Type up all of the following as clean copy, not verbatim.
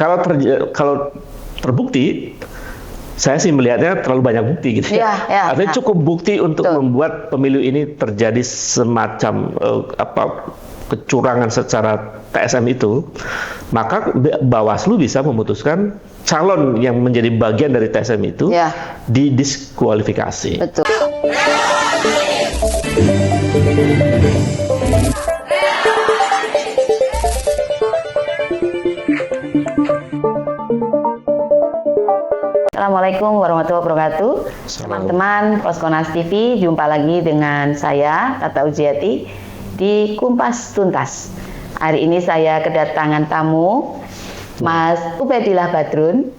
kalau terbukti, saya sih melihatnya terlalu banyak bukti gitu ya. Artinya cukup bukti untuk membuat pemilu ini terjadi semacam kecurangan secara TSM itu, maka Bawaslu bisa memutuskan calon yang menjadi bagian dari TSM itu didiskualifikasi. Betul. Assalamualaikum warahmatullahi wabarakatuh. Teman-teman Poskomnas TV, jumpa lagi dengan saya Tata Ujiati di Kumpas Tuntas. Hari ini saya kedatangan tamu Mas Ubedillah Badrun.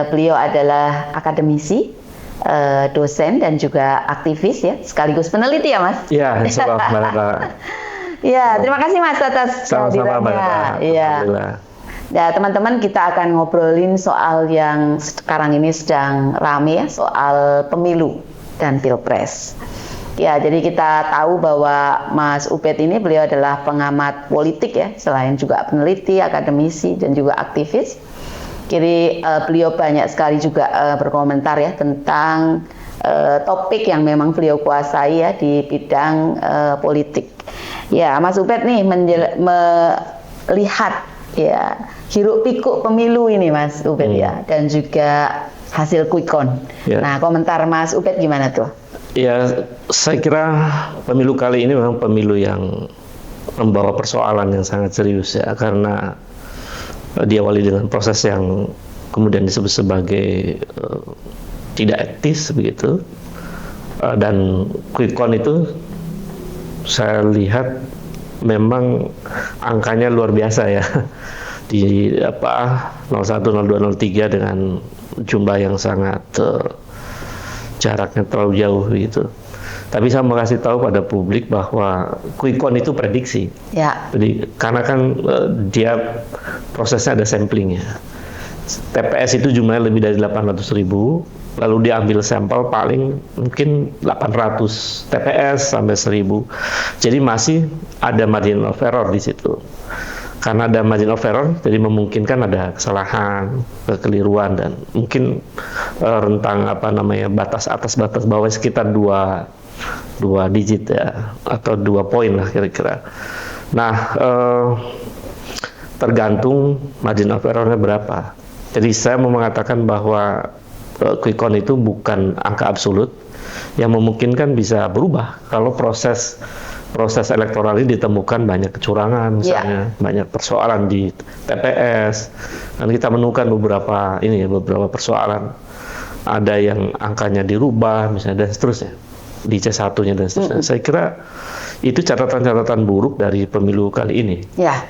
Beliau adalah akademisi, dosen dan juga aktivis ya, sekaligus peneliti ya Mas. Iya, insyaallah. Ya, terima kasih Mas atas kehadirannya. Iya. Ya teman-teman, kita akan ngobrolin soal yang sekarang ini sedang rame ya, soal pemilu dan pilpres. Ya, jadi kita tahu bahwa Mas Ubed ini beliau adalah pengamat politik ya, selain juga peneliti, akademisi dan juga aktivis. Jadi beliau banyak sekali juga berkomentar ya tentang topik yang memang beliau kuasai ya di bidang politik. Ya, Mas Ubed nih melihat ya hiruk pikuk pemilu ini Mas Ubed ya, dan juga hasil quick count. Nah, komentar Mas Ubed gimana tuh? Ya, saya kira pemilu kali ini memang pemilu yang membawa persoalan yang sangat serius ya, karena diawali dengan proses yang kemudian disebut sebagai tidak etis begitu, dan quick count itu saya lihat memang angkanya luar biasa ya, di 01, 02, 03 dengan jumlah yang sangat jaraknya terlalu jauh gitu. Tapi saya mau kasih tahu pada publik bahwa quick count itu prediksi. Ya. Jadi karena kan dia prosesnya ada samplingnya. TPS itu jumlahnya lebih dari 800.000, lalu diambil sampel paling mungkin 800 TPS sampai 1.000. Jadi masih ada margin of error di situ. Karena ada margin of error, jadi memungkinkan ada kesalahan, kekeliruan, dan mungkin rentang batas atas batas bawah sekitar dua digit ya, atau 2 poin lah kira-kira. Nah, tergantung margin of errornya berapa. Jadi saya mau mengatakan bahwa quick count itu bukan angka absolut yang memungkinkan bisa berubah kalau proses elektoral ini ditemukan banyak kecurangan, misalnya banyak persoalan di TPS, dan kita menemukan beberapa persoalan, ada yang angkanya dirubah misalnya, dan seterusnya di C1-nya dan seterusnya. Saya kira itu catatan-catatan buruk dari pemilu kali ini. Ya.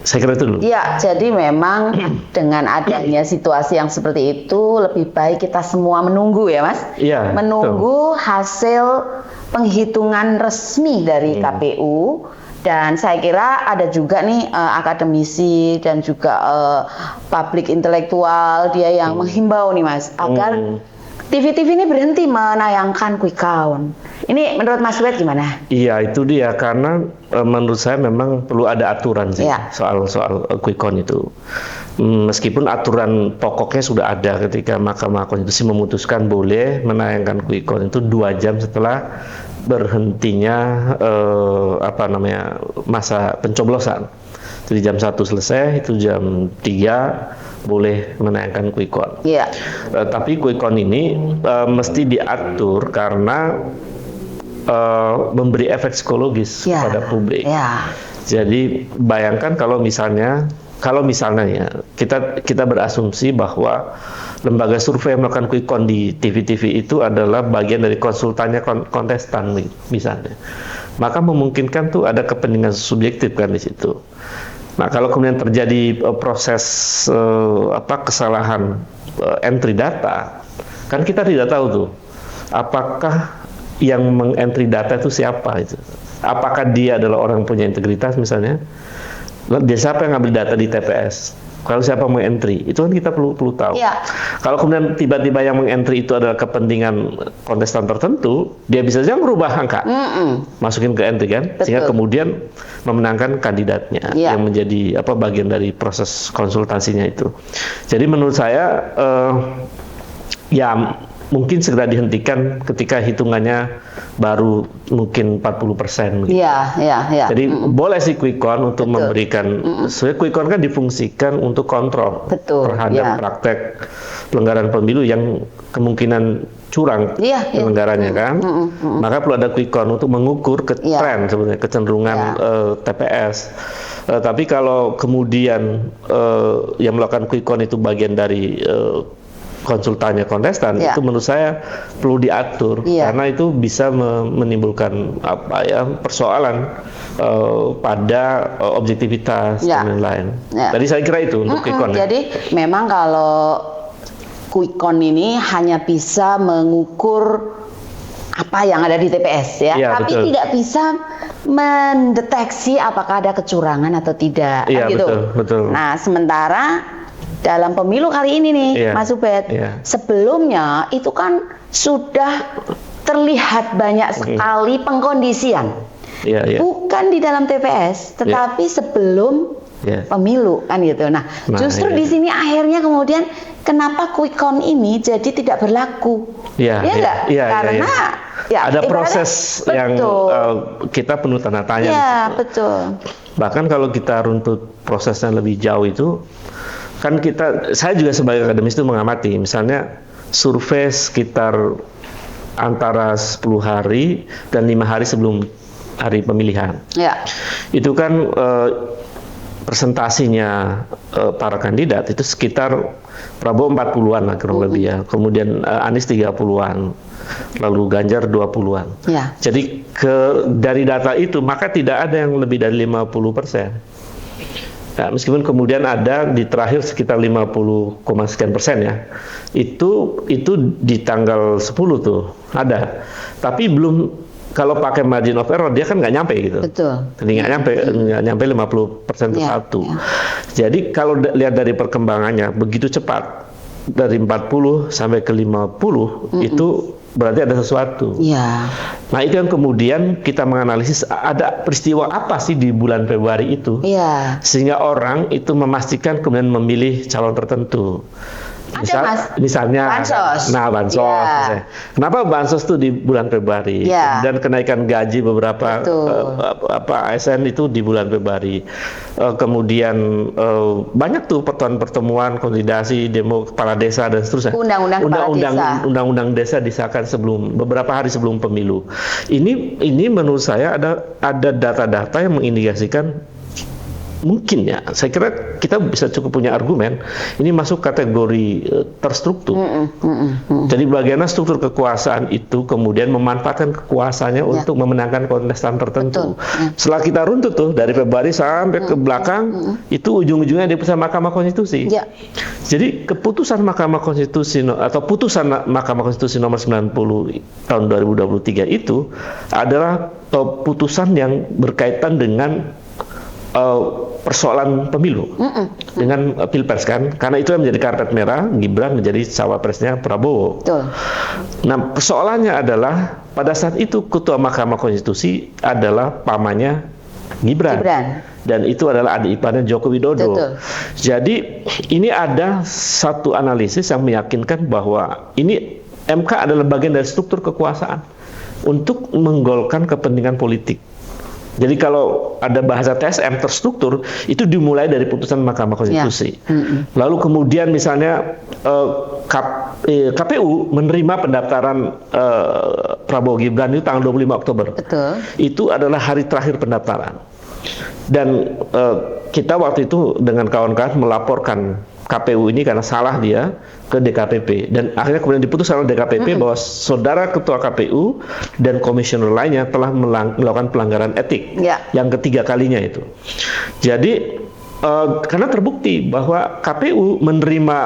Saya kira itu dulu. Ya, jadi memang dengan adanya situasi yang seperti itu, lebih baik kita semua menunggu ya Mas. Iya. Menunggu hasil penghitungan resmi dari KPU, dan saya kira ada juga nih akademisi dan juga publik intelektual dia yang menghimbau nih Mas agar TV-TV ini berhenti menayangkan quick count. Ini menurut Mas Ubed gimana? Iya, itu dia, karena menurut saya memang perlu ada aturan sih soal quick count itu. Meskipun aturan pokoknya sudah ada ketika Mahkamah Konstitusi memutuskan boleh menayangkan quick count itu 2 jam setelah berhentinya masa pencoblosan. Jadi jam 1 selesai, itu jam 3 boleh menayangkan quick count. Yeah. Tapi quick count ini mesti diatur karena memberi efek psikologis pada publik. Jadi bayangkan kalau misalnya ya, kita berasumsi bahwa lembaga survei yang melakukan quick count di TV-TV itu adalah bagian dari konsultannya kontestan misalnya. Maka memungkinkan tuh ada kepentingan subjektif kan di situ. Nah, kalau kemudian terjadi proses kesalahan entry data, kan kita tidak tahu tuh apakah yang mengentry data itu siapa itu. Apakah dia adalah orang yang punya integritas misalnya? Dia siapa yang ngambil data di TPS? Kalau siapa meng-entry, itu kan kita perlu tahu. Ya. Kalau kemudian tiba-tiba yang meng-entry itu adalah kepentingan kontestan tertentu, dia bisa saja merubah angka, masukin ke entry kan, sehingga kemudian memenangkan kandidatnya yang menjadi bagian dari proses konsultasinya itu. Jadi menurut saya mungkin segera dihentikan ketika hitungannya baru mungkin 40%. Gitu. Iya. Jadi boleh sih quick count untuk memberikan, sebenarnya quick count kan difungsikan untuk kontrol terhadap praktek pelanggaran pemilu yang kemungkinan curang penyelenggaranya kan. Maka perlu ada quick count untuk mengukur tren sebenarnya kecenderungan TPS. Tapi kalau kemudian yang melakukan quick count itu bagian dari konsultannya kontestan, itu menurut saya perlu diatur karena itu bisa menimbulkan persoalan pada objektivitas dan lain-lain. Jadi saya kira itu untuk quick count. Jadi memang kalau quick count ini hanya bisa mengukur apa yang ada di TPS tapi tidak bisa mendeteksi apakah ada kecurangan atau tidak. Betul. Nah, sementara dalam pemilu kali ini nih, Mas Ubed, sebelumnya itu kan sudah terlihat banyak sekali pengkondisian, bukan di dalam TPS, tetapi sebelum pemilu kan gitu. Nah justru di sini akhirnya kemudian kenapa quick count ini jadi tidak berlaku? Karena ada proses yang kita penuh tanda tanya. Betul. Bahkan kalau kita runtut prosesnya lebih jauh itu. Kan saya juga sebagai akademis itu mengamati, misalnya survei sekitar antara 10 hari dan 5 hari sebelum hari pemilihan. Itu kan presentasinya para kandidat itu sekitar Prabowo 40-an lah kurang lebih ya. Kemudian Anies 30-an. Lalu Ganjar 20-an. Jadi dari data itu maka tidak ada yang lebih dari 50%. Nah, meskipun kemudian ada di terakhir sekitar 50, sekian persen ya, itu di tanggal 10 tuh ada, tapi belum, kalau pakai margin of error dia kan nggak nyampe gitu. Jadi nggak nyampe 50% satu. Jadi kalau lihat dari perkembangannya begitu cepat dari 40 sampai ke 50 itu berarti ada sesuatu. Nah itu yang kemudian kita menganalisis ada peristiwa apa sih di bulan Februari itu, sehingga orang itu memastikan kemudian memilih calon tertentu. Misalnya bansos. Kenapa bansos itu di bulan Februari? Dan kenaikan gaji beberapa ASN itu di bulan Februari. Kemudian banyak tuh pertemuan, konsolidasi, demo kepala desa dan seterusnya. Undang-undang desa disahkan beberapa hari sebelum pemilu. Ini menurut saya ada data-data yang mengindikasikan mungkin ya, saya kira kita bisa cukup punya argumen ini masuk kategori terstruktur. Jadi bagaimana struktur kekuasaan itu kemudian memanfaatkan kekuasaannya untuk memenangkan kontestan tertentu. Setelah kita runtut tuh dari Februari sampai ke belakang, itu ujung-ujungnya di putusan Mahkamah Konstitusi. Jadi keputusan Mahkamah Konstitusi atau putusan Mahkamah Konstitusi nomor 90 tahun 2023 itu adalah putusan yang berkaitan dengan persoalan pemilu dengan pilpres kan, karena itu yang menjadi karpet merah Gibran menjadi cawapresnya Prabowo. Nah persoalannya adalah pada saat itu ketua Mahkamah Konstitusi adalah pamannya Gibran. Dan itu adalah adik iparnya Joko Widodo. Jadi ini ada satu analisis yang meyakinkan bahwa ini MK adalah bagian dari struktur kekuasaan untuk menggolkan kepentingan politik. Jadi kalau ada bahasa TSM terstruktur itu dimulai dari putusan Mahkamah Konstitusi. Lalu kemudian misalnya KPU menerima pendaftaran Prabowo Gibran itu tanggal 25 Oktober. Itu adalah hari terakhir pendaftaran. Dan kita waktu itu dengan kawan-kawan melaporkan KPU ini karena salah dia ke DKPP, dan akhirnya kemudian diputuskan oleh DKPP bahwa saudara ketua KPU dan komisioner lainnya telah melakukan pelanggaran etik yang ketiga kalinya itu. Jadi karena terbukti bahwa KPU menerima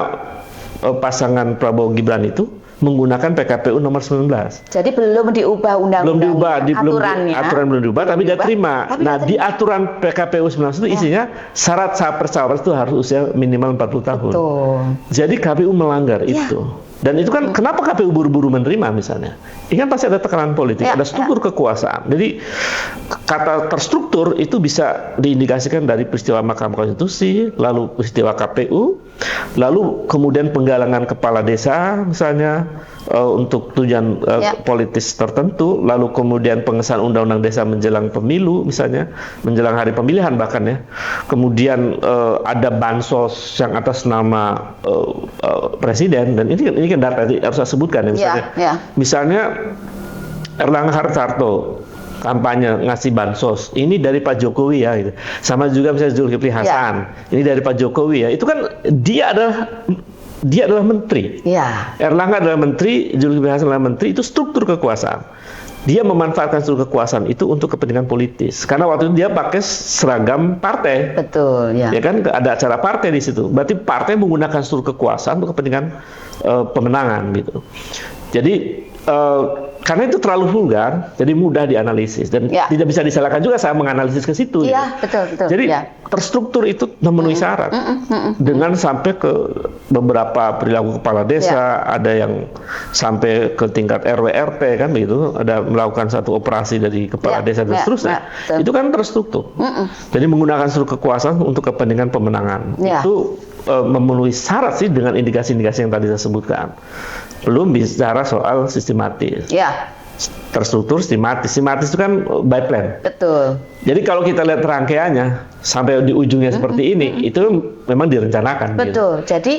pasangan Prabowo Gibran itu menggunakan PKPU nomor 19. Jadi belum diubah undang-undang aturannya. Aturan belum diubah, tapi dia terima. Nah, di aturan PKPU 19 itu isinya syarat cawapres itu harus usia minimal 40 tahun. Betul. Jadi KPU melanggar itu. Dan itu kan kenapa KPU buru-buru menerima misalnya? Ini kan pasti ada tekanan politik, ada struktur kekuasaan. Jadi kata terstruktur itu bisa diindikasikan dari peristiwa Mahkamah Konstitusi, lalu peristiwa KPU, lalu kemudian penggalangan kepala desa misalnya untuk tujuan politis tertentu, lalu kemudian pengesahan undang-undang desa menjelang pemilu misalnya, menjelang hari pemilihan bahkan ya. Kemudian ada bansos yang atas nama presiden, dan ini kan data harus saya sebutkan ya misalnya. Misalnya Erlangga Hartarto kampanye ngasih bansos, ini dari Pak Jokowi ya, gitu. Sama juga misalnya Zulkifli Hasan, ini dari Pak Jokowi ya. Itu kan dia adalah menteri. Erlangga adalah menteri, Zulkifli Hasan adalah menteri, itu struktur kekuasaan. Dia memanfaatkan struktur kekuasaan itu untuk kepentingan politis. Karena waktu itu dia pakai seragam partai. Betul, ya. Ya kan ada acara partai di situ. Berarti partai menggunakan struktur kekuasaan untuk kepentingan pemenangan gitu. Jadi karena itu terlalu vulgar, jadi mudah dianalisis dan tidak bisa disalahkan juga saya menganalisis ke situ. Betul. Jadi terstruktur itu memenuhi syarat dengan sampai ke beberapa perilaku kepala desa, ada yang sampai ke tingkat RW RT kan begitu, ada melakukan satu operasi dari kepala desa dan seterusnya. Itu kan terstruktur. Jadi menggunakan struktur kekuasaan untuk kepentingan pemenangan. Itu memenuhi syarat sih dengan indikasi-indikasi yang tadi saya sebutkan. Belum bicara soal sistematis. Terstruktur, sistematis itu kan by plan. Betul. Jadi kalau kita lihat rangkaiannya sampai di ujungnya seperti ini, itu memang direncanakan. Betul. Gitu. Jadi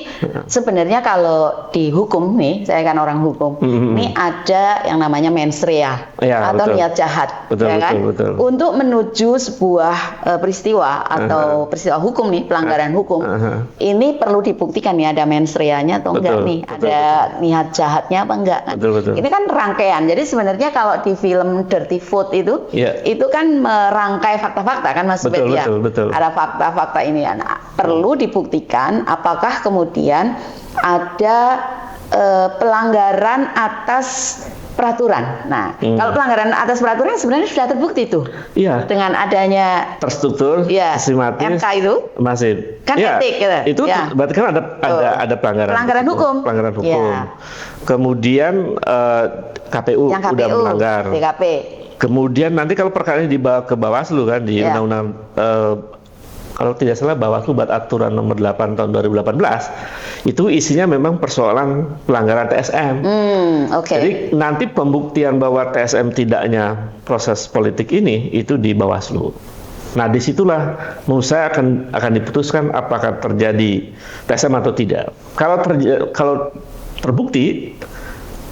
sebenarnya kalau di hukum nih, saya kan orang hukum, ini ada yang namanya mens rea atau niat jahat, betul. Untuk menuju sebuah peristiwa atau peristiwa hukum nih, pelanggaran hukum, ini perlu dibuktikan nih ada mens rea-nya atau enggak nih, ada niat jahatnya apa enggak kan? Ini kan rangkaian. Jadi sebenarnya kalau di film Dirty Food itu kan merangkai fakta-fakta kan Mas Ubed ya. Betul. Ada fakta-fakta ini. Nah, perlu dibuktikan apakah kemudian ada pelanggaran atas peraturan. Nah, kalau pelanggaran atas peraturan sebenarnya sudah terbukti tuh. Dengan adanya terstruktur, sistematis, MK itu masih kan etik gitu. Itu berarti kan ada pelanggaran hukum. Kemudian KPU udah melanggar. TKP. Kemudian nanti kalau perkara ini dibawa ke Bawaslu kan di undang-undang kalau tidak salah Bawaslu buat aturan nomor 8 tahun 2018 itu isinya memang persoalan pelanggaran TSM. Jadi nanti pembuktian bahwa TSM tidaknya proses politik ini itu di Bawaslu. Nah disitulah menurut saya akan diputuskan apakah terjadi TSM atau tidak. Kalau terbukti,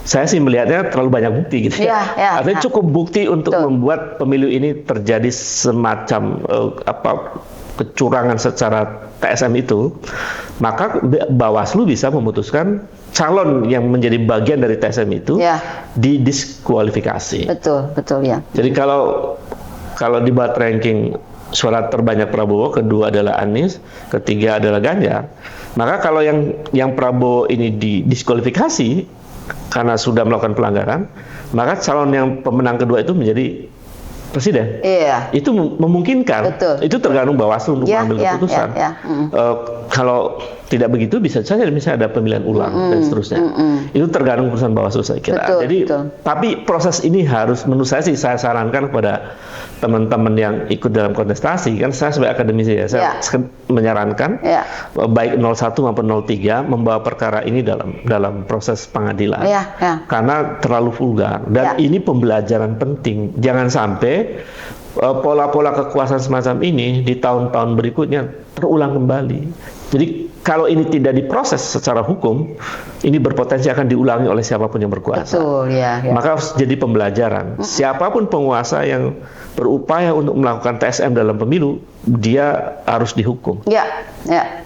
saya sih melihatnya terlalu banyak bukti gitu. Artinya cukup bukti untuk membuat pemilu ini terjadi semacam kecurangan secara TSM itu, maka Bawaslu bisa memutuskan calon yang menjadi bagian dari TSM itu didiskualifikasi. Betul ya. Jadi kalau dibuat ranking suara terbanyak Prabowo, kedua adalah Anies, ketiga adalah Ganjar, maka kalau yang Prabowo ini didiskualifikasi karena sudah melakukan pelanggaran, maka calon yang pemenang kedua itu menjadi presiden. Itu memungkinkan. Itu tergantung Bawaslu untuk mengambil keputusan. Kalau tidak begitu bisa saja misalnya ada pemilihan ulang dan seterusnya. Itu tergantung keputusan Bawaslu saya kira. Tapi proses ini harus, menurut saya sih saya sarankan kepada teman-teman yang ikut dalam kontestasi, kan saya sebagai akademisi saya menyarankan baik 01 maupun 03 membawa perkara ini dalam proses pengadilan. Karena terlalu vulgar dan ini pembelajaran penting. Jangan sampai pola-pola kekuasaan semacam ini di tahun-tahun berikutnya terulang kembali. Jadi kalau ini tidak diproses secara hukum, ini berpotensi akan diulangi oleh siapapun yang berkuasa. Maka harus jadi pembelajaran. Siapapun penguasa yang berupaya untuk melakukan TSM dalam pemilu, dia harus dihukum.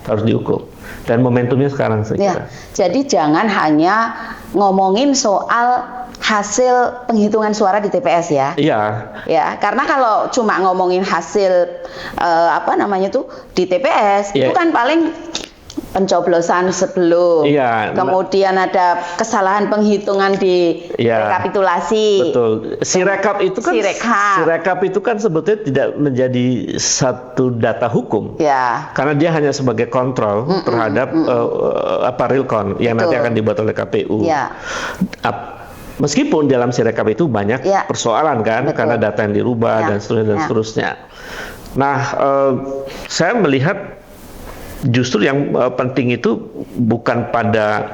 Harus dihukum. Dan momentumnya sekarang saya kira. Jadi jangan hanya ngomongin soal hasil penghitungan suara di TPS ya. Karena kalau cuma ngomongin hasil di TPS itu kan paling pencoblosan sebelum, Iya. kemudian ada kesalahan penghitungan di Iya. rekapitulasi. Betul. Sirekap itu kan sebetulnya tidak menjadi satu data hukum. Ya. Karena dia hanya sebagai kontrol terhadap real count yang nanti akan dibuat oleh KPU. Ya. Meskipun dalam sirekap itu banyak Ya. persoalan kan, Betul. karena data yang dirubah Ya. dan seterusnya dan Ya. seterusnya. Nah, saya melihat justru yang penting itu bukan pada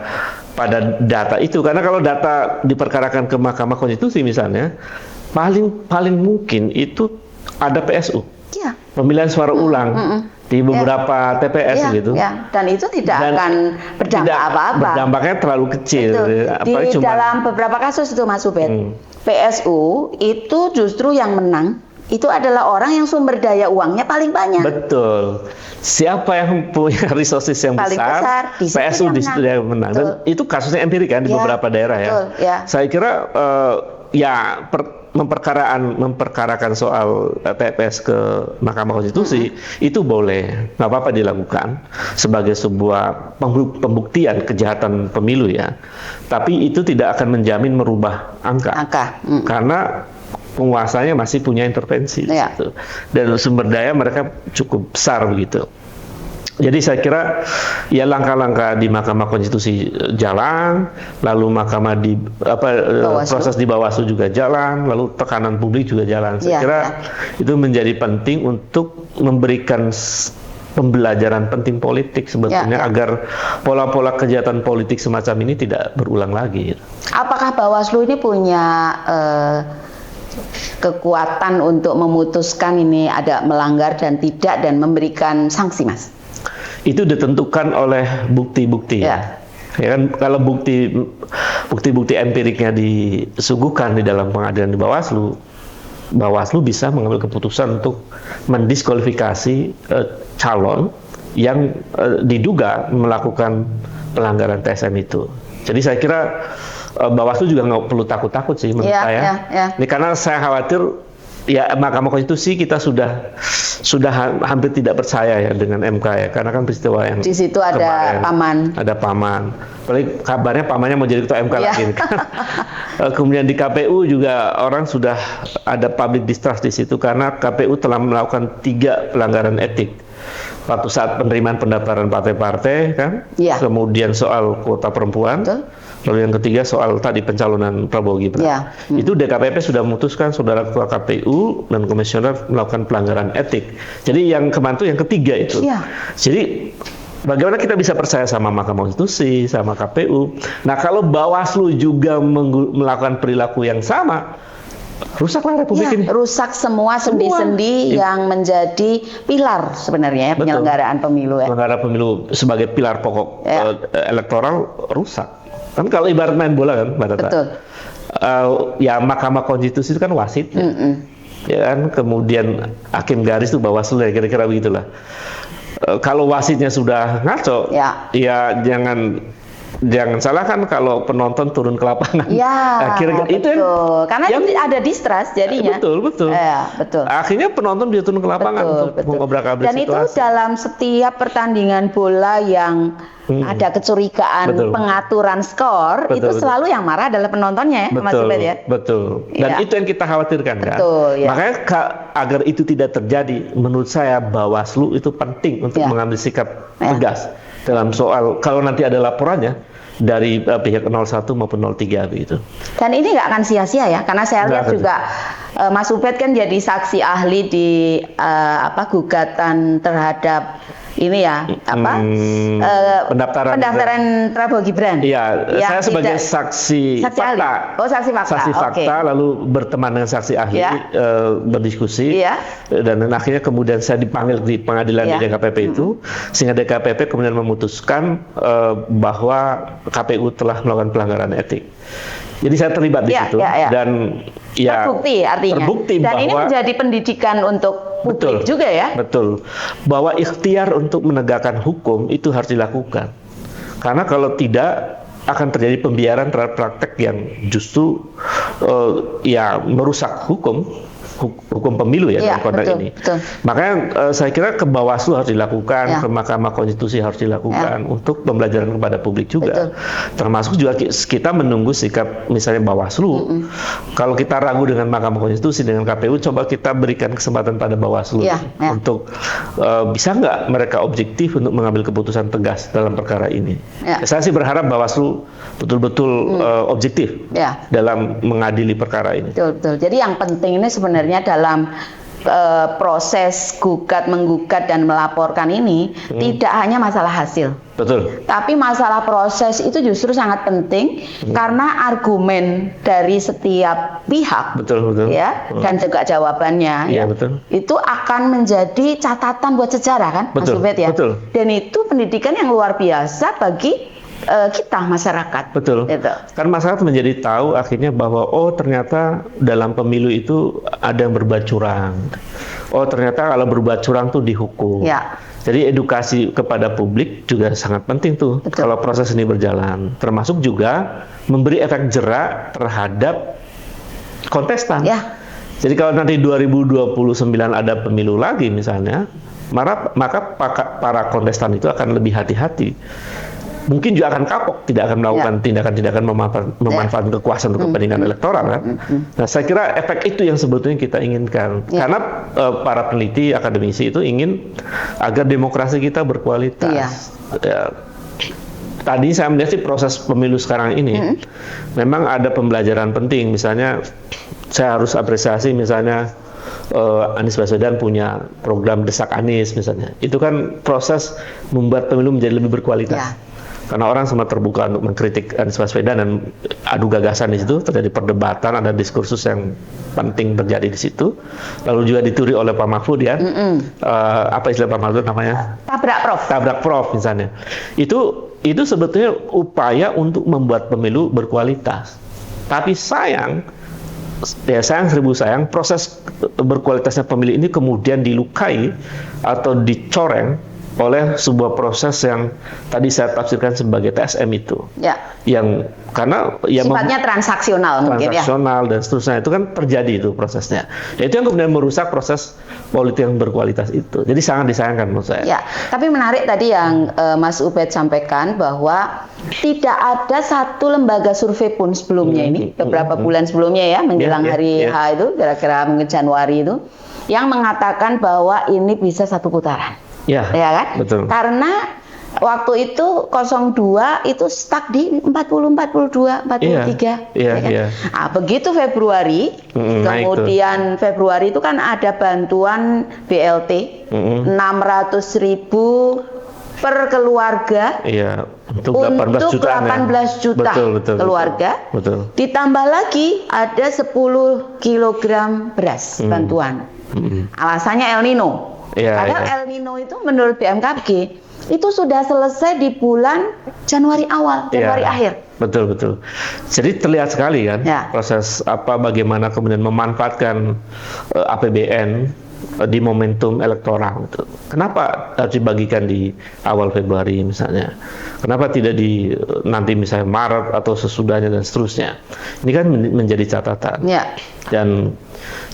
data itu, karena kalau data diperkarakan ke Mahkamah Konstitusi misalnya, paling mungkin itu ada PSU, Ya. pemilihan suara ulang di beberapa TPS Ya, gitu. ya. Dan itu tidak Dan akan berdampak apa-apa. Berdampaknya terlalu kecil. Betul. Di dalam beberapa kasus itu Mas Ubed, PSU itu justru yang menang itu adalah orang yang sumber daya uangnya paling banyak. Betul. Siapa yang punya resources yang Paling besar, besar, di situ PSU yang di situ yang menang. Dan Betul. itu kasusnya empirik kan di Ya, beberapa daerah betul, ya. Saya kira memperkarakan soal TPS ke Mahkamah Konstitusi itu boleh, nggak apa-apa dilakukan sebagai sebuah pembuktian kejahatan pemilu ya. Tapi itu tidak akan menjamin merubah angka. Karena penguasanya masih punya intervensi di Ya. situ. Dan sumber daya mereka cukup besar begitu. Jadi saya kira ya langkah-langkah di Mahkamah Konstitusi jalan, lalu proses di Bawaslu juga jalan, lalu tekanan publik juga jalan. Saya kira itu menjadi penting untuk memberikan pembelajaran penting politik sebetulnya agar pola-pola kejahatan politik semacam ini tidak berulang lagi. Apakah Bawaslu ini punya kekuatan untuk memutuskan ini ada melanggar dan tidak dan memberikan sanksi, Mas? Itu ditentukan oleh bukti-bukti. Ya kan, kalau bukti-bukti empiriknya disuguhkan di dalam pengadilan di Bawaslu bisa mengambil keputusan untuk mendiskualifikasi calon yang diduga melakukan pelanggaran TSM itu. Jadi saya kira Bawaslu juga nggak perlu takut-takut sih menurut saya. Ini karena saya khawatir ya Mahkamah Konstitusi kita sudah hampir tidak percaya ya dengan MK ya, karena kan peristiwa yang di situ ada kemarin, ada paman. Apalagi kabarnya pamannya mau jadi ketua MK lagi kan. Kemudian di KPU juga orang sudah ada public distrust di situ karena KPU telah melakukan 3 pelanggaran etik. Waktu saat penerimaan pendaftaran partai-partai kan, kemudian soal kuota perempuan. Lalu yang ketiga soal tadi pencalonan Prabowo Gibran. Itu DKPP sudah memutuskan saudara ketua KPU dan komisioner melakukan pelanggaran etik. Jadi yang kebantu yang ketiga itu. Jadi bagaimana kita bisa percaya sama Mahkamah Konstitusi, sama KPU? Nah kalau Bawaslu juga melakukan perilaku yang sama, rusaklah Republik ini. Rusak semua sendi-sendi yang menjadi pilar sebenarnya ya, penyelenggaraan pemilu ya. Penyelenggara pemilu sebagai pilar pokok elektoral rusak. Kan kalau ibarat main bola kan, Mbak Tata. Ya Mahkamah Konstitusi itu kan wasit. Ya kan, kemudian hakim garis itu Bawaslu ya, kira-kira begitulah. Kalau wasitnya sudah ngaco, ya jangan salahkan kalau penonton turun ke lapangan. Kira-kira itu karena ada distrust jadinya. Betul. Betul. Akhirnya penonton dia turun ke lapangan untuk mengobrak-abrik situasi. Dan itu dalam setiap pertandingan bola yang ada kecurigaan pengaturan skor, itu selalu yang marah adalah penontonnya ya, Mas Ubed ya. Betul. Dan itu yang kita khawatirkan kan. Makanya agar itu tidak terjadi, menurut saya Bawaslu itu penting untuk mengambil sikap tegas dalam soal kalau nanti ada laporannya dari pihak 01 maupun 03 begitu. Dan ini nggak akan sia-sia ya, karena saya lihat juga Mas Ubed kan jadi saksi ahli di gugatan terhadap ini ya pendaftaran Prabowo Gibran. Iya, saya sebagai saksi fakta. Saksi fakta. Lalu berteman dengan saksi ahli berdiskusi dan akhirnya kemudian saya dipanggil di pengadilan di DKPP itu, sehingga DKPP kemudian memutuskan bahwa KPU telah melakukan pelanggaran etik. Jadi saya terlibat di situ dan terbukti artinya. Dan ini menjadi pendidikan untuk publik juga ya. Betul. Bahwa ikhtiar untuk menegakkan hukum itu harus dilakukan. Karena kalau tidak akan terjadi pembiaran terhadap praktek yang justru merusak hukum hukum pemilu ya dalam konteks ini. Betul. Makanya saya kira ke Bawaslu harus dilakukan, Ya. ke Mahkamah Konstitusi harus dilakukan untuk pembelajaran kepada publik juga. Termasuk juga kita menunggu sikap misalnya Bawaslu. Kalau kita ragu dengan Mahkamah Konstitusi, dengan KPU, coba kita berikan kesempatan pada Bawaslu untuk bisa nggak mereka objektif untuk mengambil keputusan tegas dalam perkara ini. Saya sih berharap Bawaslu betul-betul objektif dalam mengadili perkara ini. Betul. Jadi yang penting ini sebenarnya dalam proses menggugat dan melaporkan ini tidak hanya masalah hasil. Betul. Tapi masalah proses itu justru sangat penting karena argumen dari setiap pihak, dan juga jawabannya, itu akan menjadi catatan buat sejarah kan, Mas Ubed ya. Betul. Dan itu pendidikan yang luar biasa bagi kita masyarakat. Betul. Gitu. Kan masyarakat menjadi tahu akhirnya bahwa ternyata dalam pemilu itu ada yang berbuat curang. Ternyata kalau berbuat curang tuh dihukum. Jadi edukasi kepada publik juga sangat penting tuh kalau proses ini berjalan. Termasuk juga memberi efek jerak terhadap kontestan. Jadi kalau nanti 2029 ada pemilu lagi misalnya, maka para kontestan itu akan lebih hati-hati. Mungkin juga akan kapok, tidak akan melakukan tindakan-tindakan memanfaatkan kekuasaan untuk kepentingan elektoral kan. Nah, saya kira efek itu yang sebetulnya kita inginkan. Karena para peneliti, akademisi itu ingin agar demokrasi kita berkualitas. Tadi saya melihat sih proses pemilu sekarang ini memang ada pembelajaran penting. Misalnya saya harus apresiasi misalnya Anies Baswedan punya program Desak Anies misalnya. Itu kan proses membuat pemilu menjadi lebih berkualitas. Karena orang semua terbuka untuk mengkritik Anies Baswedan dan adu gagasan di situ, terjadi perdebatan, ada diskursus yang penting terjadi di situ. Lalu juga dituri oleh Pak Mahfud ya. Apa istilah Pak Mahfud namanya? Tabrak Prof misalnya. Itu sebetulnya upaya untuk membuat pemilu berkualitas. Tapi sayang seribu sayang, proses berkualitasnya pemilu ini kemudian dilukai atau dicoreng oleh sebuah proses yang tadi saya tafsirkan sebagai TSM itu, yang karena sifatnya transaksional dan seterusnya, itu kan terjadi itu prosesnya. Itu yang kemudian merusak proses politik yang berkualitas itu. Jadi sangat disayangkan menurut saya. Tapi menarik tadi yang Mas Ubed sampaikan bahwa tidak ada satu lembaga survei pun sebelumnya ini beberapa bulan sebelumnya ya menjelang hari H itu kira-kira mungkin Januari itu yang mengatakan bahwa ini bisa satu putaran. Ya kan? Betul. Karena waktu itu 02 itu stuck di 40, 42, 43. Nah, begitu Februari, kemudian Februari itu kan ada bantuan BLT 600.000 per keluarga untuk 18 juta keluarga. Ditambah lagi ada 10 kilogram beras bantuan. Alasannya El Nino. Padahal El Nino itu menurut BMKG itu sudah selesai di bulan Januari akhir. Betul. Jadi terlihat sekali kan proses bagaimana kemudian memanfaatkan APBN di momentum elektoral itu. Kenapa harus dibagikan di awal Februari misalnya? Kenapa tidak di nanti misalnya Maret atau sesudahnya dan seterusnya? Ini kan menjadi catatan. Dan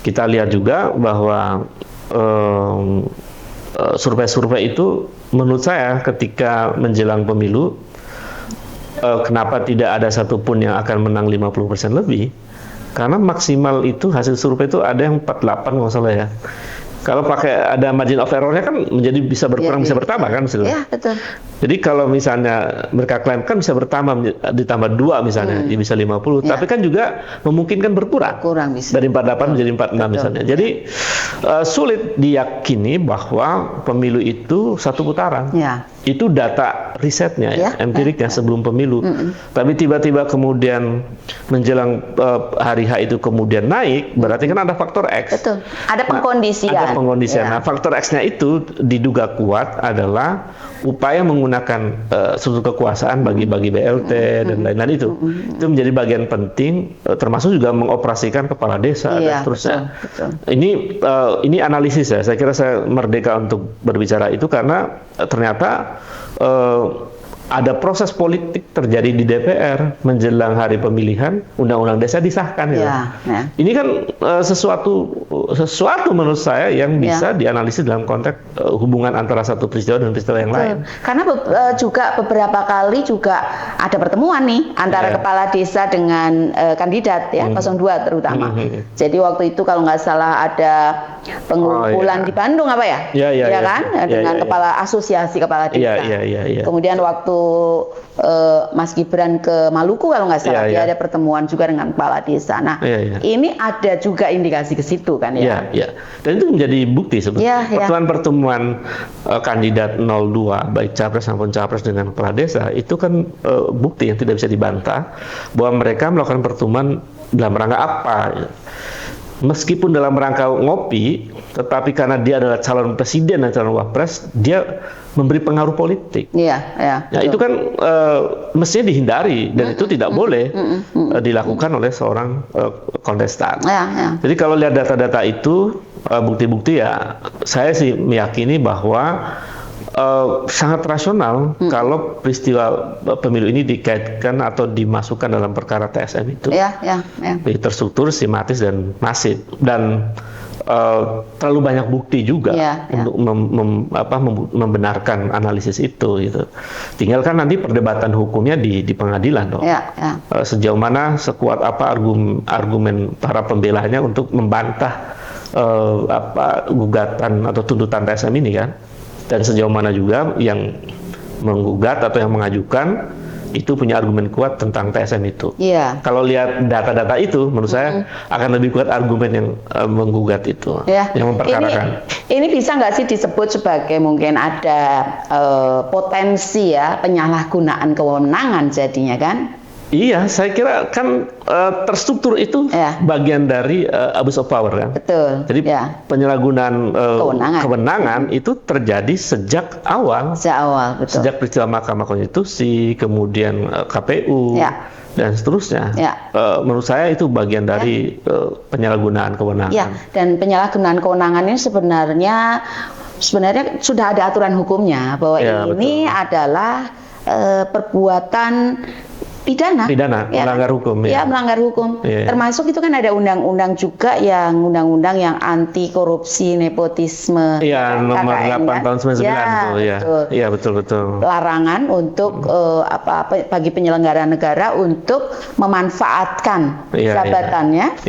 kita lihat juga bahwa survei-survei itu menurut saya ketika menjelang pemilu kenapa tidak ada satupun yang akan menang 50% lebih, karena maksimal itu hasil survei itu ada yang 48 nggak salah ya. Kalau pakai ada margin of error-nya kan menjadi bisa berkurang bisa bertambah kan hasilnya. Betul. Jadi kalau misalnya mereka klaim kan bisa bertambah ditambah 2 misalnya, bisa 50, tapi kan juga memungkinkan berkurang. Bisa. Dari 48 menjadi 46 misalnya. Jadi sulit diyakini bahwa pemilu itu satu putaran. Itu data risetnya, empiriknya sebelum pemilu. Tapi tiba-tiba kemudian menjelang hari H itu kemudian naik, berarti kan ada faktor X. Betul. Ada pengkondisian. Ada pengkondisian. Nah, faktor X-nya itu diduga kuat adalah upaya menggunakan struktur kekuasaan bagi-bagi BLT dan lain-lain itu. Itu menjadi bagian penting, termasuk juga mengoperasikan kepala desa dan seterusnya. Betul. Ini analisis ya. Saya kira saya merdeka untuk berbicara itu karena ternyata ada proses politik terjadi di DPR menjelang hari pemilihan, undang-undang desa disahkan ya. Ini kan sesuatu menurut saya yang bisa dianalisis dalam konteks hubungan antara satu peristiwa dan peristiwa yang lain. Karena juga beberapa kali juga ada pertemuan nih antara kepala desa dengan kandidat ya, 02 terutama. Jadi waktu itu kalau nggak salah ada pengumpulan di Bandung apa ya? Ya kan? Dengan kepala asosiasi kepala desa. Kemudian waktu Mas Gibran ke Maluku kalau nggak salah dia ada pertemuan juga dengan kepala desa. Nah, ini ada juga indikasi ke situ kan ya. Dan itu menjadi bukti sebetulnya. Pertemuan kandidat 02 baik capres maupun capres dengan kepala desa itu kan bukti yang tidak bisa dibantah bahwa mereka melakukan pertemuan dalam rangka apa. Meskipun dalam rangka ngopi, tetapi karena dia adalah calon presiden dan calon wapres, dia memberi pengaruh politik. Itu kan mestinya dihindari dan itu tidak boleh dilakukan oleh seorang kontestan. Jadi kalau lihat data-data itu, bukti-bukti ya, saya sih meyakini bahwa sangat rasional kalau peristiwa pemilu ini dikaitkan atau dimasukkan dalam perkara TSM itu. Terstruktur, sistematis dan masif dan terlalu banyak bukti juga untuk membenarkan analisis itu gitu. Tinggal kan nanti perdebatan hukumnya di pengadilan dong. Sejauh mana, sekuat apa argumen para pembelanya untuk membantah gugatan atau tuntutan TSM ini kan. Dan sejauh mana juga yang menggugat atau yang mengajukan itu punya argumen kuat tentang TSM itu. Kalau lihat data-data itu, menurut saya akan lebih kuat argumen yang menggugat itu, yang memperkarakan. Ini bisa nggak sih disebut sebagai mungkin ada potensi ya penyalahgunaan kewenangan jadinya kan? Iya, saya kira kan terstruktur itu bagian dari abuse of power kan. Betul. Jadi penyalahgunaan kewenangan itu terjadi sejak awal. Betul. Sejak peristiwa Mahkamah Konstitusi, kemudian KPU dan seterusnya. Menurut saya itu bagian dari penyalahgunaan kewenangan. Dan penyalahgunaan kewenangan ini sebenarnya sudah ada aturan hukumnya bahwa ini adalah perbuatan pidana, melanggar hukum. Melanggar hukum. Termasuk itu kan ada undang-undang juga yang undang-undang yang anti korupsi, nepotisme. Nomor 8 tahun 99 itu. Betul. Larangan untuk bagi penyelenggara negara untuk memanfaatkan jabatannya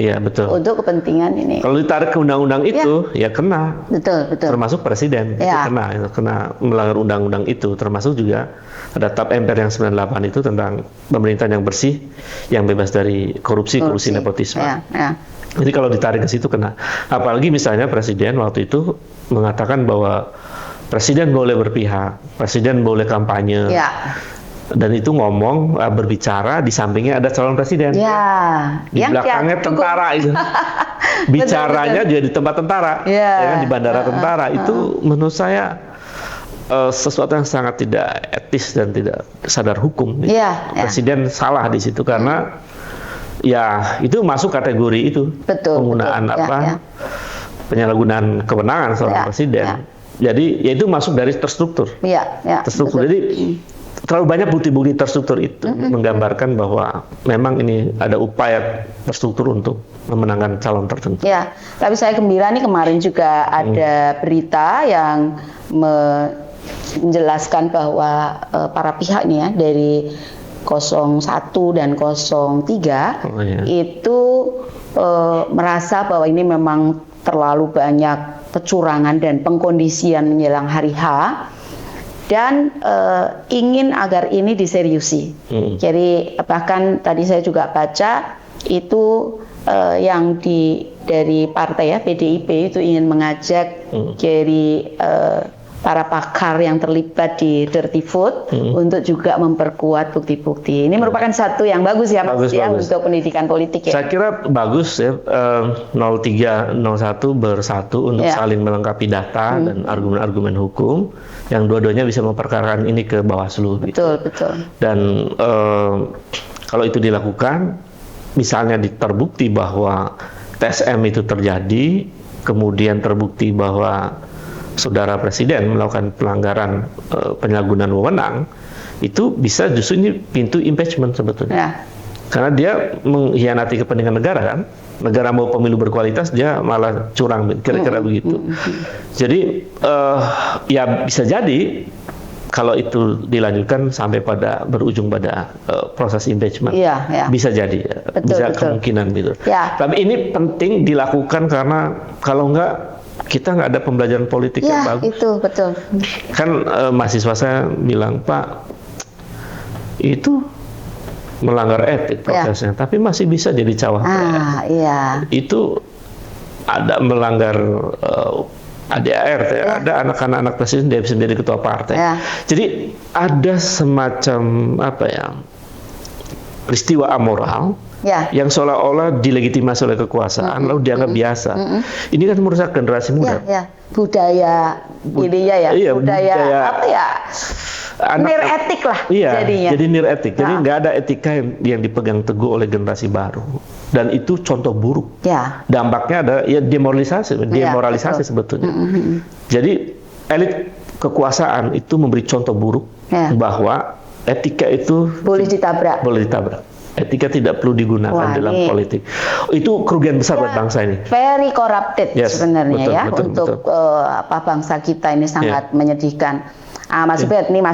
untuk kepentingan ini. Kalau ditarik ke undang-undang itu, kena. Betul. Termasuk presiden, itu kena melanggar undang-undang itu. Termasuk juga ada TAP MPR yang 98 itu tentang pemerintahan yang bersih, yang bebas dari korupsi nepotisme. Jadi kalau ditarik ke situ kena. Apalagi misalnya presiden waktu itu mengatakan bahwa presiden boleh berpihak, presiden boleh kampanye. Dan itu ngomong, berbicara, di sampingnya ada calon presiden. Di belakangnya tentara itu. Bicaranya juga di tempat tentara, di bandara tentara. Itu menurut saya sesuatu yang sangat tidak etis dan tidak sadar hukum. Presiden salah di situ karena itu masuk kategori itu penggunaan penyalahgunaan kewenangan seorang presiden. Jadi itu masuk dari terstruktur. Terstruktur. Jadi terlalu banyak bukti-bukti terstruktur itu menggambarkan bahwa memang ini ada upaya terstruktur untuk memenangkan calon tertentu. Tapi saya gembira nih kemarin juga ada berita yang menjelaskan bahwa para pihak nih dari 01 dan 03 itu merasa bahwa ini memang terlalu banyak kecurangan dan pengkondisian menjelang hari H dan ingin agar ini diseriusi. Jadi bahkan tadi saya juga baca itu yang dari partai PDIP itu ingin mengajak dari para pakar yang terlibat di Dirty Food untuk juga memperkuat bukti-bukti. Ini merupakan satu yang bagus ya Mas untuk pendidikan politik ya. Saya kira bagus ya 03, 01 bersatu untuk saling melengkapi data dan argumen-argumen hukum yang dua-duanya bisa memperkarakan ini ke Bawaslu. Betul. Dan kalau itu dilakukan, misalnya terbukti bahwa TSM itu terjadi, kemudian terbukti bahwa saudara presiden melakukan pelanggaran penyalahgunaan wewenang, itu bisa justru ini pintu impeachment sebetulnya. Ya. Karena dia mengkhianati kepentingan negara kan. Negara mau pemilu berkualitas, dia malah curang, kira-kira begitu. Jadi ya bisa jadi kalau itu dilanjutkan sampai pada berujung pada proses impeachment. Iya. Bisa jadi, bisa kemungkinan gitu. Ya. Tapi ini penting dilakukan karena kalau enggak kita nggak ada pembelajaran politik yang bagus. Itu betul. Kan mahasiswa saya bilang, Pak, itu melanggar etik prosesnya, tapi masih bisa jadi cawapres. Iya. Itu ada melanggar ADART, ada anak-anak presiden dia bisa menjadi ketua partai. Jadi ada semacam peristiwa amoral yang seolah-olah dilegitimasi oleh kekuasaan lalu dianggap biasa. Ini kan merusak generasi muda. Budaya budaya apa ya? Nir etik lah jadinya. Jadi nir etik. Jadi nggak ada etika yang dipegang teguh oleh generasi baru. Dan itu contoh buruk. Dampaknya ada demoralisasi sebetulnya. Jadi elit kekuasaan itu memberi contoh buruk bahwa etika itu boleh ditabrak. Etika tidak perlu digunakan dalam politik. Itu kerugian besar buat bangsa ini. Very corrupted sebenarnya betul, untuk bangsa kita ini sangat menyedihkan. Mas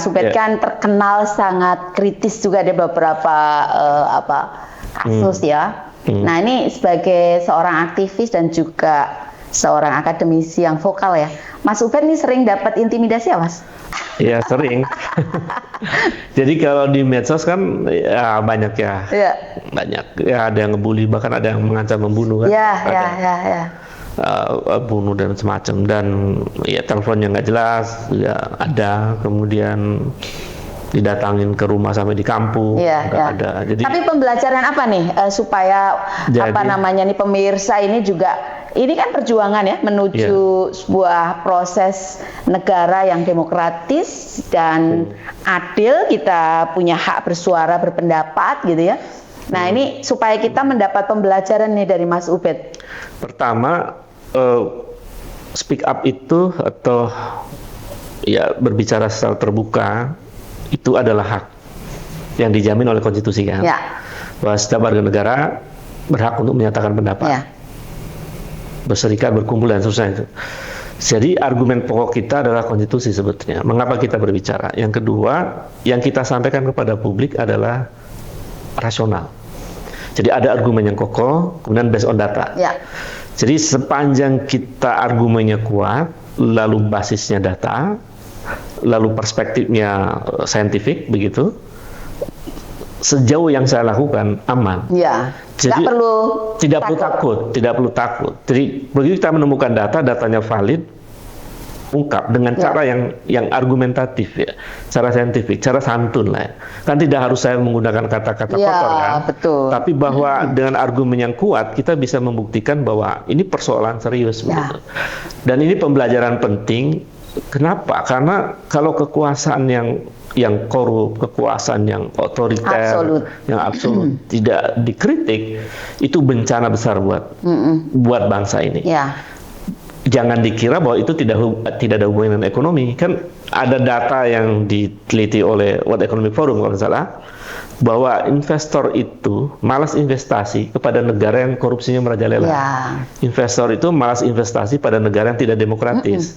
Ubed kan terkenal sangat kritis juga ada beberapa kasus ya. Nah ini sebagai seorang aktivis dan juga seorang akademisi yang vokal ya, Mas Ubed ini sering dapat intimidasi ya Mas? Ya sering. Jadi kalau di medsos kan ya banyak ya, banyak ya, ada yang ngebully, bahkan ada yang mengancam membunuh kan. Bunuh dan semacam, dan ya teleponnya nggak jelas ya ada, kemudian didatangin ke rumah sampai di kampung ada. Jadi tapi pembelajaran apa nih supaya nih pemirsa ini juga, ini kan perjuangan ya menuju sebuah proses negara yang demokratis dan adil, kita punya hak bersuara, berpendapat gitu ya. Nah ini supaya kita mendapat pembelajaran nih dari Mas Ubed. Pertama, speak up itu atau ya berbicara secara terbuka itu adalah hak yang dijamin oleh konstitusi kan. Bahwa setiap warga negara berhak untuk menyatakan pendapat, berserikat, berkumpul dan seterusnya itu. Jadi argumen pokok kita adalah konstitusi sebetulnya. Mengapa kita berbicara? Yang kedua, yang kita sampaikan kepada publik adalah rasional. Jadi ada argumen yang kokoh, kemudian based on data. Jadi sepanjang kita argumennya kuat, lalu basisnya data, lalu perspektifnya saintifik begitu, sejauh yang saya lakukan aman. Jadi tidak perlu takut. Jadi begitu kita menemukan datanya valid, ungkap dengan cara yang argumentatif ya, cara saintifik, cara santun lah ya. Kan tidak harus saya menggunakan kata-kata kotor kan. Tapi bahwa dengan argumen yang kuat kita bisa membuktikan bahwa ini persoalan serius begitu. Dan ini pembelajaran penting. Kenapa? Karena kalau kekuasaan yang korup, kekuasaan yang otoriter, yang absolut tidak dikritik, itu bencana besar buat bangsa ini. Jangan dikira bahwa itu tidak ada hubungan dengan ekonomi. Kan ada data yang diteliti oleh World Economic Forum kalau tidak salah, bahwa investor itu malas investasi kepada negara yang korupsinya merajalela. Investor itu malas investasi pada negara yang tidak demokratis.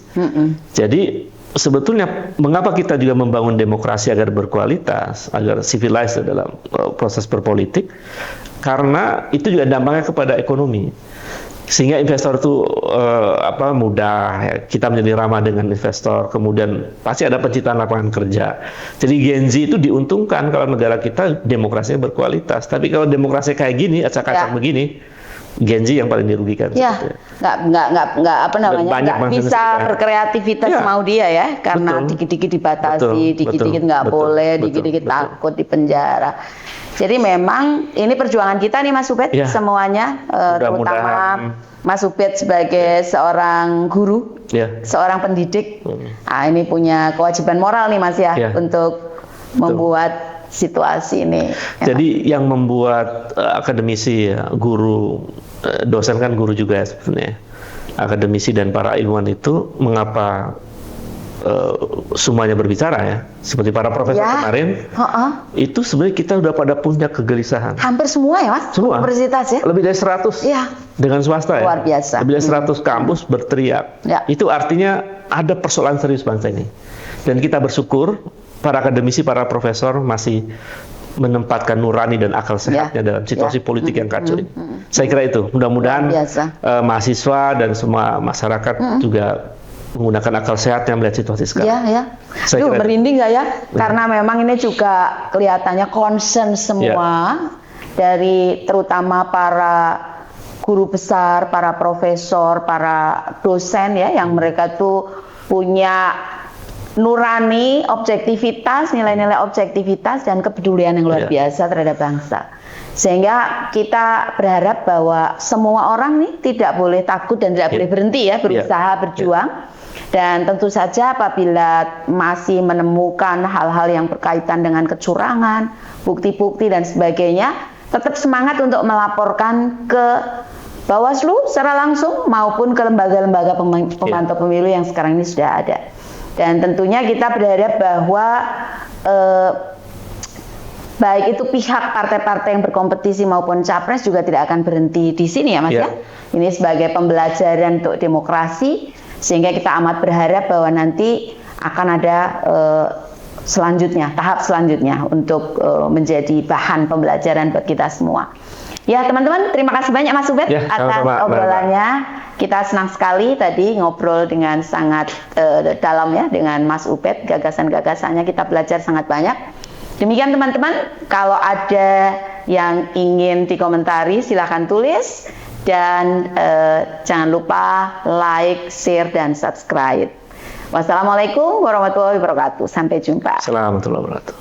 Jadi sebetulnya mengapa kita juga membangun demokrasi agar berkualitas, agar civilized dalam proses berpolitik, karena itu juga dampaknya kepada ekonomi. Sehingga investor itu mudah ya, kita menjadi ramah dengan investor, kemudian pasti ada penciptaan lapangan kerja. Jadi Gen Z itu diuntungkan kalau negara kita demokrasinya berkualitas. Tapi kalau demokrasi kayak gini, acak-acak begini, Gen Z yang paling dirugikan. Nggak bisa berkreativitas mau dia ya, karena dikit-dikit dibatasi, dikit-dikit nggak boleh, dikit-dikit takut di penjara. Jadi memang ini perjuangan kita nih Mas Ubed, semuanya, terutama Mas Ubed sebagai seorang guru, seorang pendidik, ini punya kewajiban moral nih Mas untuk membuat situasi ini. Jadi yang membuat akademisi, guru, dosen kan guru juga ya sebenarnya, akademisi dan para ilmuwan itu mengapa semuanya berbicara ya, seperti para profesor kemarin, itu sebenarnya kita udah pada punya kegelisahan. Hampir semua ya Mas? Semua. Universitas ya? Lebih dari 100 dengan swasta ya. Luar biasa. Lebih dari 100 kampus berteriak. Itu artinya ada persoalan serius bangsa ini. Dan kita bersyukur para akademisi, para profesor masih menempatkan nurani dan akal sehatnya dalam situasi politik yang kacau ini. Saya kira itu. Mudah-mudahan mahasiswa dan semua masyarakat juga menggunakan akal sehatnya melihat situasi sekarang. Saya merinding nggak ya? Karena memang ini juga kelihatannya concern semua dari terutama para guru besar, para profesor, para dosen ya, yang mereka tuh punya nurani, objektivitas, nilai-nilai objektivitas dan kepedulian yang luar biasa terhadap bangsa. Sehingga kita berharap bahwa semua orang nih tidak boleh takut dan tidak boleh berhenti ya berusaha berjuang. Dan tentu saja apabila masih menemukan hal-hal yang berkaitan dengan kecurangan, bukti-bukti dan sebagainya, tetap semangat untuk melaporkan ke Bawaslu secara langsung maupun ke lembaga-lembaga pemantau pemilu yang sekarang ini sudah ada. Dan tentunya kita berharap bahwa baik itu pihak partai-partai yang berkompetisi maupun capres juga tidak akan berhenti di sini ya Mas ya. Ini sebagai pembelajaran untuk demokrasi, sehingga kita amat berharap bahwa nanti akan ada selanjutnya, tahap selanjutnya untuk menjadi bahan pembelajaran buat kita semua. Ya teman-teman, terima kasih banyak Mas Ubed atas obrolannya. Kita senang sekali tadi ngobrol dengan sangat dalam ya dengan Mas Ubed, gagasan-gagasannya kita belajar sangat banyak. Demikian teman-teman, kalau ada yang ingin dikomentari silahkan tulis. Dan jangan lupa like, share, dan subscribe. Wassalamualaikum warahmatullahi wabarakatuh. Sampai jumpa. Assalamualaikum warahmatullahi wabarakatuh.